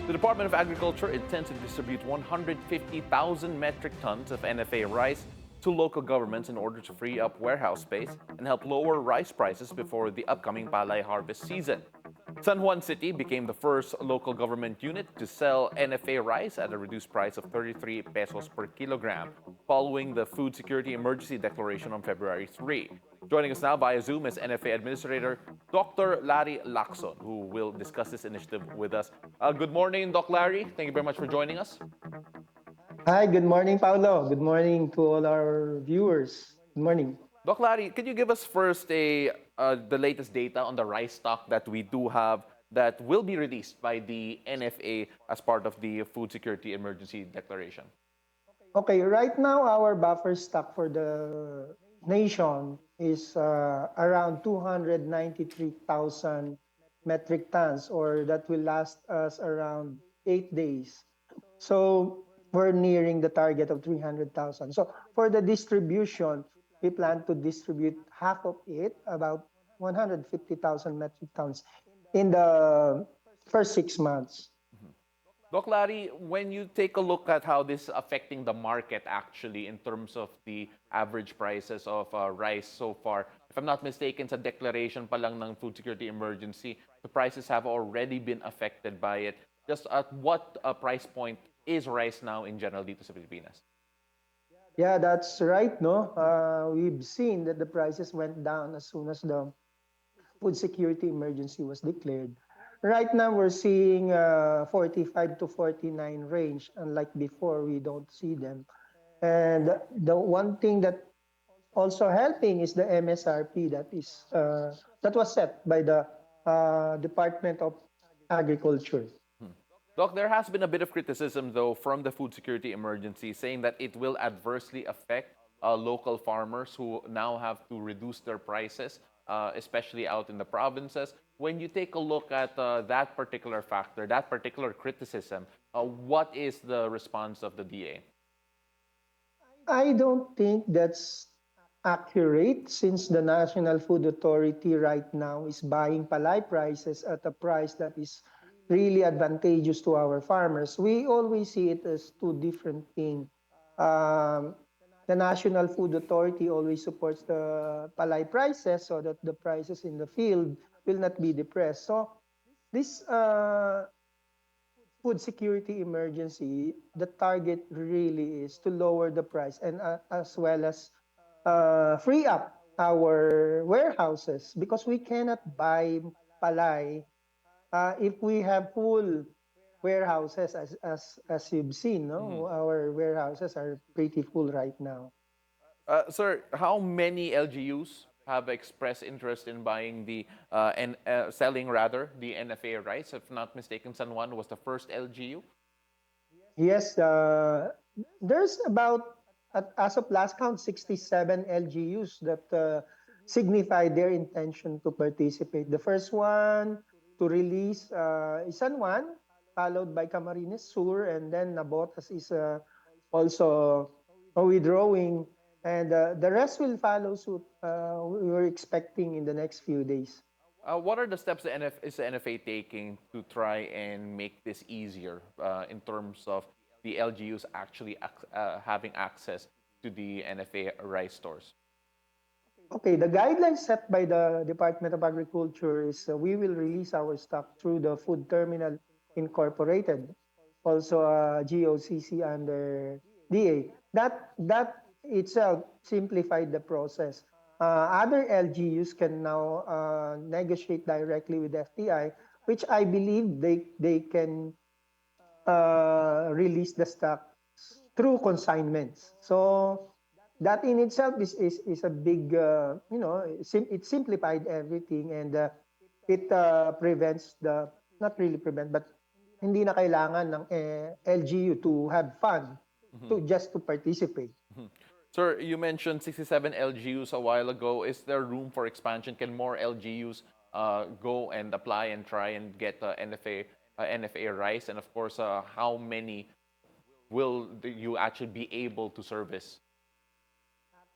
The Department of Agriculture intends to distribute 150,000 metric tons of NFA rice to local governments in order to free up warehouse space and help lower rice prices before the upcoming palay harvest season. San Juan City became the first local government unit to sell NFA rice at a reduced price of 33 pesos per kilogram, following the Food Security Emergency Declaration on February 3. Joining us now via Zoom is NFA Administrator Dr. Larry Lacson, who will discuss this initiative with us. Good morning, Doc Larry. Thank you very much for joining us. Hi, good morning, Paulo. Good morning to all our viewers. Good morning. Doc Larry, could you give us first the latest data on the rice stock that we do have that will be released by the NFA as part of the Food Security Emergency Declaration? Okay, right now our buffer stock for the nation is around 293,000 metric tons, or that will last us around 8 days. So we're nearing the target of 300,000. So for the distribution, we plan to distribute half of it, about 150,000 metric tons, in the first 6 months. Doc Larry, when you take a look at how this is affecting the market actually in terms of the average prices of rice so far, if I'm not mistaken, sa declaration pa lang ng food security emergency, the prices have already been affected by it. Just at what price point is rice now in general dito sa Pilipinas? Yeah, that's right, no? We've seen that the prices went down as soon as the food security emergency was declared. Right now, we're seeing 45 to 49 range. Unlike before, we don't see them. And the one thing that also helping is the MSRP that was set by the Department of Agriculture. Doc, there has been a bit of criticism, though, from the food security emergency saying that it will adversely affect local farmers who now have to reduce their prices, especially out in the provinces. When you take a look at that particular factor, that particular criticism, what is the response of the DA? I don't think that's accurate, since the National Food Authority right now is buying palay prices at a price that is really advantageous to our farmers. We always see it as two different things. Um, the National Food Authority always supports the palay prices so that the prices in the field will not be depressed. So this food security emergency, the target really is to lower the price, and as well as free up our warehouses, because we cannot buy palay if we have full warehouses, as you've seen. Mhm. No, our warehouses are pretty full right now. Sir, how many LGUs have expressed interest in buying the and selling rather the NFA rice? If not mistaken, San Juan was the first LGU. Yes, there's about, as of last count, 67 LGUs that signify their intention to participate. The first one to release is San Juan, followed by Camarines Sur, and then Nabotas is also withdrawing, and the rest will follow suit. We were expecting in the next few days. What are the steps is the NFA taking to try and make this easier in terms of the LGUs actually having access to the NFA rice stores? Okay, the guidelines set by the Department of Agriculture is we will release our stock through the Food Terminal Incorporated, also GOCC under DA. That itself simplified the process. Other LGUs can now negotiate directly with FTI, which I believe they can release the stock through consignments. So that in itself is a big, it simplified everything, and it prevents the, not really prevent, but hindi na kailangan ng LGU to have fun to just to participate. Sir, you mentioned 67 LGUs a while ago. Is there room for expansion? Can more LGUs go and apply and try and get NFA rice? And of course, how many will you actually be able to service?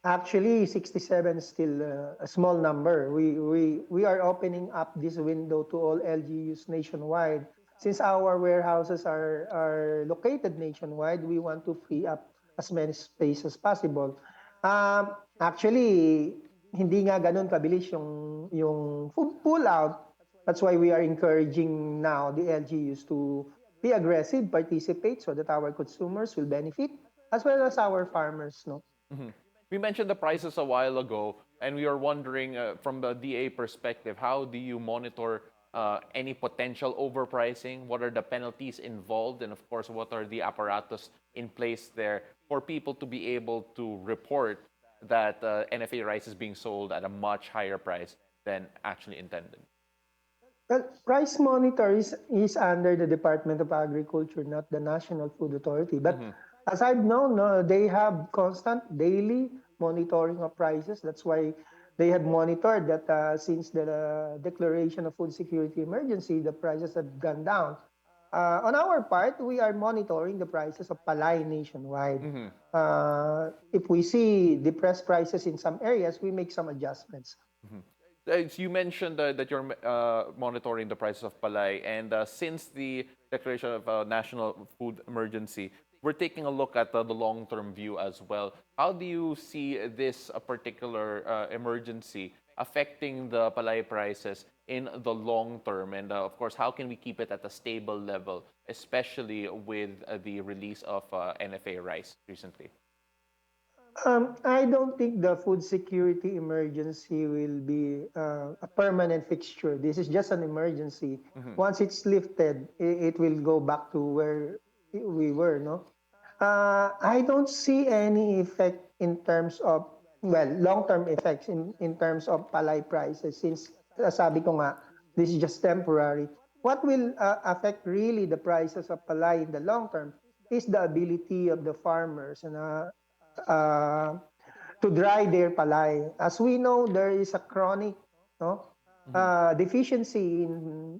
Actually, 67 is still a small number. We are opening up this window to all LGUs nationwide, since our warehouses are located nationwide, we want to free up as many space as possible. Actually, hindi nga ganun kabilis yung pull out. That's why we are encouraging now the LGUs to be aggressive, participate so that our consumers will benefit as well as our farmers, no? Mhm. We mentioned the prices a while ago, and we are wondering from the DA perspective, how do you monitor any potential overpricing? What are the penalties involved? And of course, what are the apparatus in place there for people to be able to report that NFA rice is being sold at a much higher price than actually intended? Well, price monitor is under the Department of Agriculture, not the National Food Authority. But as I've known, no, they have constant daily monitoring of prices. That's why they have monitored that since the declaration of food security emergency, the prices have gone down. On our part, we are monitoring the prices of palay nationwide. If we see depressed prices in some areas, we make some adjustments. You mentioned that you're monitoring the prices of palay, and since the declaration of national food emergency, we're taking a look at the long-term view as well. How do you see this particular emergency affecting the palay prices in the long term? And of course, how can we keep it at a stable level, especially with the release of NFA rice recently? I don't think the food security emergency will be a permanent fixture. This is just an emergency. Once it's lifted, it will go back to where we were, no? I don't see any effect in terms of, well, long-term effects in terms of palay prices since, sabi ko nga, this is just temporary. What will affect really the prices of palay in the long term is the ability of the farmers and uh, to dry their palay. As we know, there is a chronic, no, deficiency in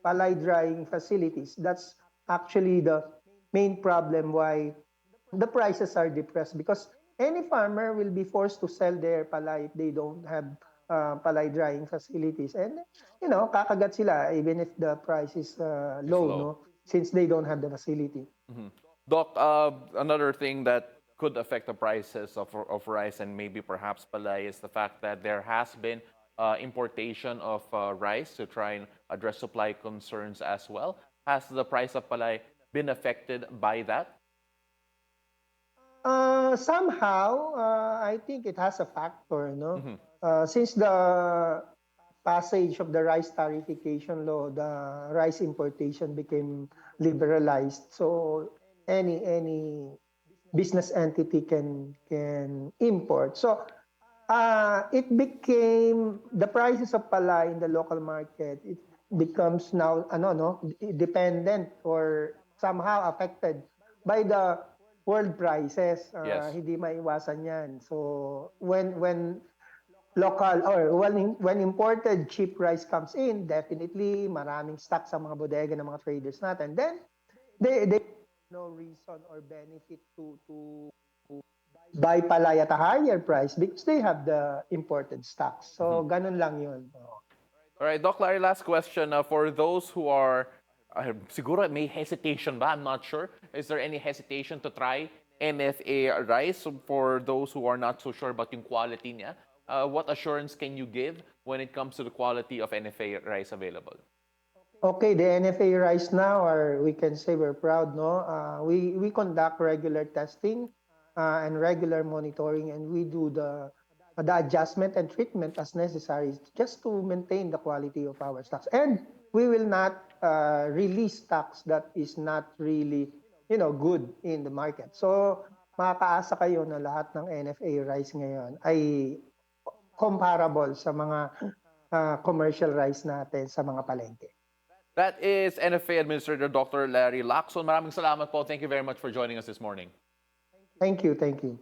palay drying facilities. That's actually the main problem why the prices are depressed, because any farmer will be forced to sell their palay if they don't have palay drying facilities. And, kakagat sila even if the price is It's low, low. no, since they don't have the facility. Doc, another thing that could affect the prices of rice and maybe perhaps palay is the fact that there has been importation of rice to try and address supply concerns as well. Has the price of palay been affected by that? Somehow, I think it has a factor, no? Since the passage of the rice tariffication law, the rice importation became liberalized. So any business entity can import. So it became the prices of palay in the local market. It becomes now no dependent or somehow affected by the world prices. Yes. Hindi maiwasan yan. So when local or when imported cheap rice comes in, definitely maraming stock sa mga bodega ng mga traders natin. Then they no reason or benefit to buy palay at a higher price because they have the imported stocks. So ganun lang yun. All right, Doc Larry, last question. For those who are, siguro may hesitation ba? I'm not sure. Is there any hesitation to try NFA rice for those who are not so sure about yung quality niya? What assurance can you give when it comes to the quality of NFA rice available? Okay, the NFA rice now, or we can say we're proud, no? We conduct regular testing and regular monitoring, and we do the adjustment and treatment as necessary just to maintain the quality of our stocks. And we will not release stocks that is not really, good in the market. So makakaasa kayo na lahat ng NFA rice ngayon ay comparable sa mga commercial rice natin sa mga palengke. That is NFA Administrator Dr. Larry Lacson. Maraming salamat po. Thank you very much for joining us this morning. Thank you, thank you.